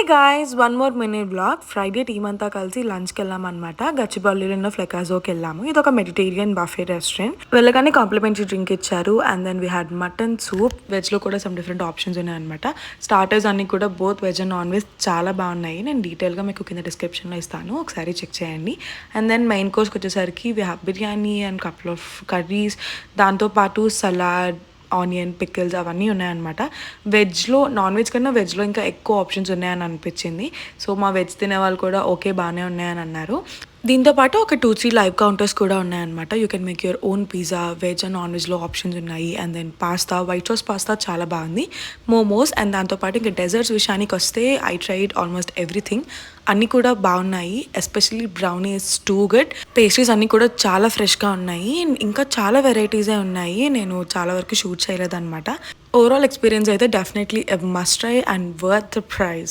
Guys one more mini blog. Friday team అంతా కలిసి లంచ్కి వెళ్ళామన్నమాట. గచ్చిబౌలిలో ఉన్న ఫ్లెకాజోకి వెళ్ళాము. ఇది ఒక మెడిటేరియన్ బఫే రెస్టారెంట్. వెళ్ళగానే కాంప్లిమెంటరీ డ్రింక్ ఇచ్చారు. And then we had mutton soup. వెజ్లో కూడా సమ్ డిఫరెంట్ ఆప్షన్స్ ఉన్నాయన్నమాట. స్టార్టర్స్ అన్ని కూడా both veg and non veg చాలా బాగున్నాయి. నేను డీటెయిల్గా మీకు కింద డిస్క్రిప్షన్లో ఇస్తాను, ఒకసారి చెక్ చేయండి. అండ్ దెన్ మెయిన్ కోర్స్కి వచ్చేసరికి we have biryani and couple of curries, దాంతోపాటు సలాడ్, ఆనియన్ పికిల్స్ అవన్నీ ఉన్నాయన్నమాట. వెజ్లో నాన్ వెజ్ కన్నా వెజ్లో ఇంకా ఎక్కువ ఆప్షన్స్ ఉన్నాయని అనిపించింది. సో మా వెజ్ తినే వాళ్ళు కూడా ఓకే బాగానే ఉన్నాయని అన్నారు. దీంతో పాటు ఒక 2-3 లైవ్ కౌంటర్స్ కూడా ఉన్నాయన్నమాట. You can make your own pizza. Veg and non వెజ్లో ఆప్షన్స్ ఉన్నాయి. And then pasta, white sauce pasta చాలా బాగుంది. మోమోస్ అండ్ దాంతోపాటు ఇంకా డెజర్ట్స్ విషయానికి వస్తే ఐ ట్రైడ్ ఆల్మోస్ట్ ఎవ్రీథింగ్. అన్నీ కూడా బాగున్నాయి. Especially brownie is too good. Pastries అన్నీ కూడా చాలా ఫ్రెష్గా ఉన్నాయి. ఇంకా చాలా వెరైటీసే ఉన్నాయి. నేను చాలా వరకు షూట్ చేయలేదన్నమాట. ఓవరాల్ ఎక్స్పీరియన్స్ అయితే definitely must try and worth the price.